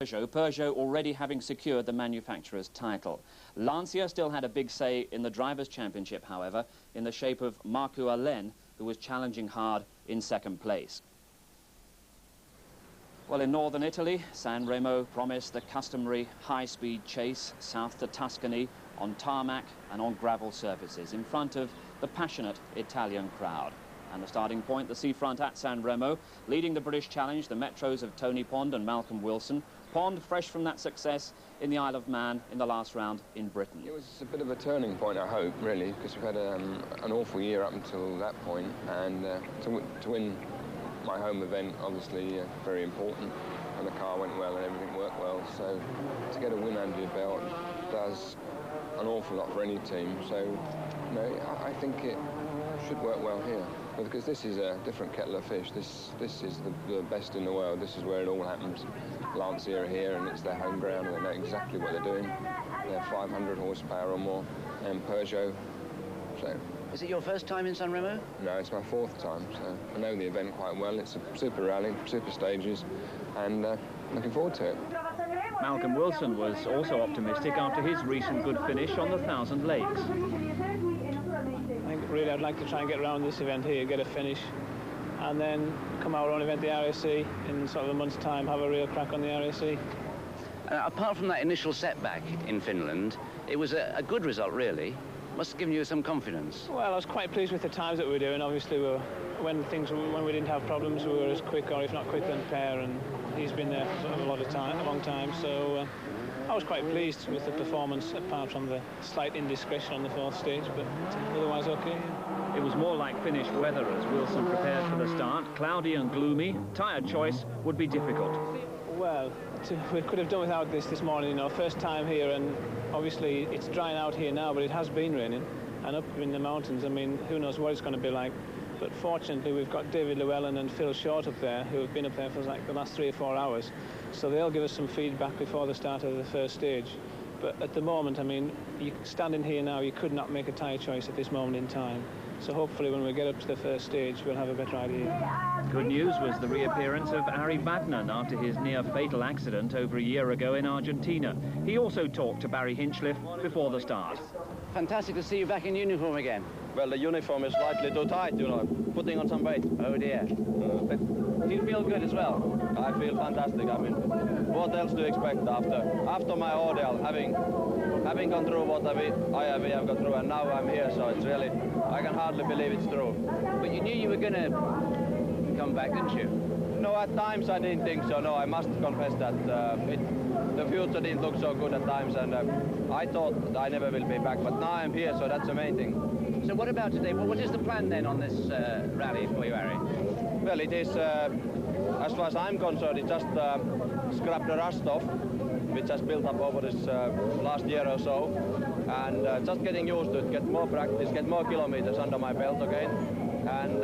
Peugeot already having secured the manufacturer's title. Lancia still had a big say in the Drivers' Championship, however, in the shape of Alen, who was challenging hard in second place. Well, in northern Italy, San Remo promised the customary high-speed chase south to Tuscany on tarmac and on gravel surfaces in front of the passionate Italian crowd. And the starting point, the seafront at San Remo, leading the British Challenge, the Metros of Tony Pond and Malcolm Wilson. Pond fresh from that success in the Isle of Man in the last round in Britain. It was a bit of a turning point, I hope, really, because we've had an awful year up until that point, and to win my home event, obviously, very important, and the car went well and everything worked well, so to get a win under your belt does an awful lot for any team, so, you know, I think it should work well here. Because this is a different kettle of fish. This is the best in the world. This is where it all happens. Lancia are here, and it's their home ground, and they know exactly what they're doing. They're 500 horsepower or more, and Peugeot. So. Is it your first time in San Remo? No, it's my fourth time, so I know the event quite well. It's a super rally, super stages, and looking forward to it. Malcolm Wilson was also optimistic after his recent good finish on the 1,000 Lakes. I think really I'd like to try and get around this event here, get a finish, and then come our own event, the RAC, in sort of a month's time, have a real crack on the RAC. Apart from that initial setback in Finland, it was a good result, really. Must have given you some confidence. Well, I was quite pleased with the times that we were doing. Obviously, when we didn't have problems, we were as quick, or if not quicker than Per, and he's been there for sort of a long time, so I was quite pleased with the performance, apart from the slight indiscretion on the fourth stage, but otherwise okay. It was more like finished weather as Wilson prepared for the start. Cloudy and gloomy, tyre choice would be difficult. Well, we could have done without this morning, you know, first time here, and obviously it's drying out here now, but it has been raining, and up in the mountains, I mean, who knows what it's going to be like. But fortunately, we've got David Llewellyn and Phil Short up there, who have been up there for like the last 3 or 4 hours. So they'll give us some feedback before the start of the first stage. But at the moment, I mean, standing here now, you could not make a tyre choice at this moment in time. So hopefully when we get up to the first stage, we'll have a better idea. Good news was the reappearance of Ari Vatanen after his near-fatal accident over a year ago in Argentina. He also talked to Barry Hinchliffe before the start. Fantastic to see you back in uniform again. Well, the uniform is slightly too tight, you know, putting on some weight. Oh dear. But do you feel good as well? I feel fantastic. I mean, what else do you expect after my ordeal, having gone through what I have gone through, and now I'm here, so it's really, I can hardly believe it's true. But you knew you were going to come back, didn't you? No, at times I didn't think so, no, I must confess that the future didn't look so good at times, and I thought I never will be back, but now I'm here, so that's the main thing. So what about today? Well, what is the plan then on this rally for you, Harry? Well, it is, as far as I'm concerned, it's just scrap the rust off, which has built up over this last year or so, and just getting used to it, get more practice, get more kilometers under my belt again. And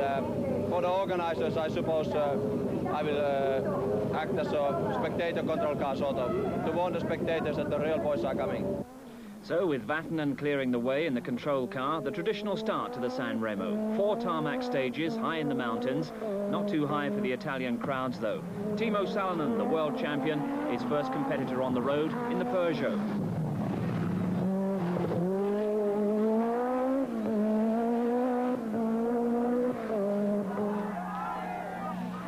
for the organizers, I suppose I will act as a spectator control car, sort of, to warn the spectators that the real boys are coming. So, with Vatanen clearing the way in the control car, the traditional start to the San Remo. 4 tarmac stages, high in the mountains. Not too high for the Italian crowds, though. Timo Salonen, the world champion, his first competitor on the road in the Peugeot.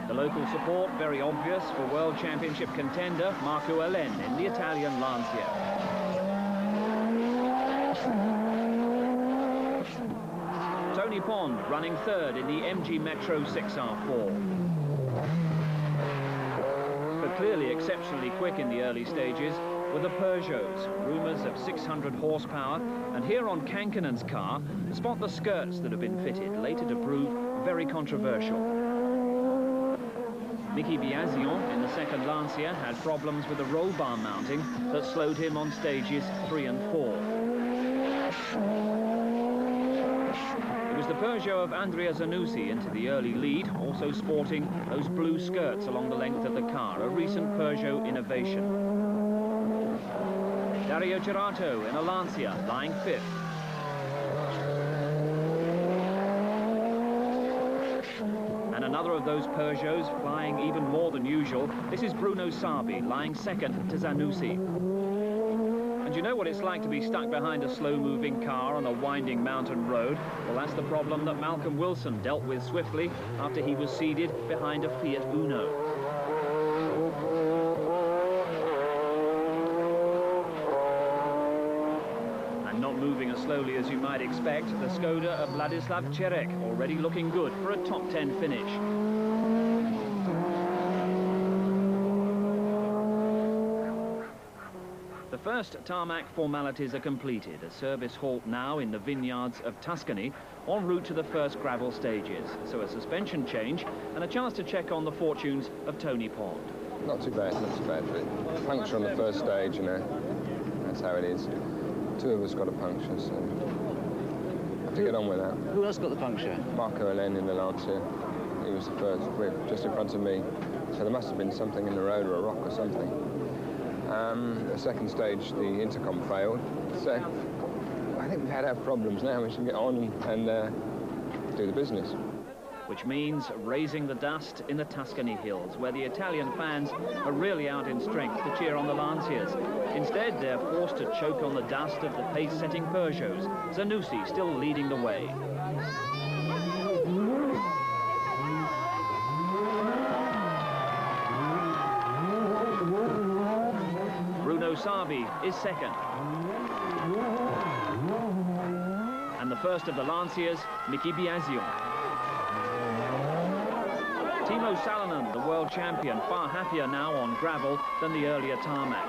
The local support, very obvious for World Championship contender Alen in the Italian Lancia. Tony Pond running third in the MG Metro 6R4. But clearly exceptionally quick in the early stages were the Peugeots, rumours of 600 horsepower, and here on Kannkunen's car, spot the skirts that have been fitted, later to prove very controversial. Biasion in the second Lancia had problems with the roll bar mounting that slowed him on stages 3 and 4. It was the Peugeot of Andrea Zanussi into the early lead, also sporting those blue skirts along the length of the car, a recent Peugeot innovation. Dario Gerato in a Lancia, lying 5th. And another Another of those Peugeots flying even more than usual. This is Bruno Sabi, lying second to Zanussi. And you know what it's like to be stuck behind a slow-moving car on a winding mountain road? Well, that's the problem that Malcolm Wilson dealt with swiftly after he was seated behind a Fiat Uno. And not moving as slowly as you might expect, the Skoda of Vladislav Čerek, already looking good for a top 10 finish. The first tarmac formalities are completed. A service halt now in the vineyards of Tuscany, en route to the first gravel stages. So a suspension change and a chance to check on the fortunes of Tony Pond. Not too bad, not too bad. But puncture on the first stage, you know, that's how it is. Two of us got a puncture, so have to get on with that. Who else got the puncture? Marco Alen in the Lancia. He was the first, just in front of me. So there must have been something in the road or a rock or something. The second stage, the intercom failed. So I think we've had our problems now. We should get on and do the business. Which means raising the dust in the Tuscany hills, where the Italian fans are really out in strength to cheer on the Lancias. Instead, they're forced to choke on the dust of the pace-setting Peugeots. Zanussi still leading the way. Bruno Sabi is second. And the first of the Lancias, Biasion. Timo Salonen, the world champion, far happier now on gravel than the earlier tarmac.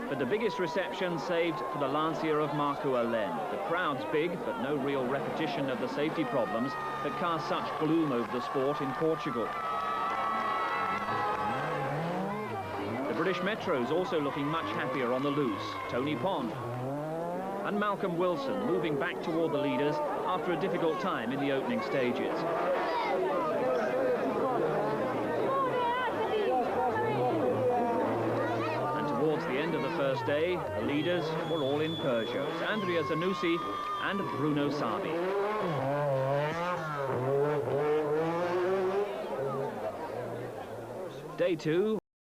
But the biggest reception saved for the Lancia of Marco Alen. The crowd's big, but no real repetition of the safety problems that cast such gloom over the sport in Portugal. The British Metro's also looking much happier on the loose. Tony Pond and Malcolm Wilson moving back toward the leaders after a difficult time in the opening stages. And towards the end of the first day, the leaders were all in Peugeots. Andrea Zanussi and Bruno Sabi. Day 2.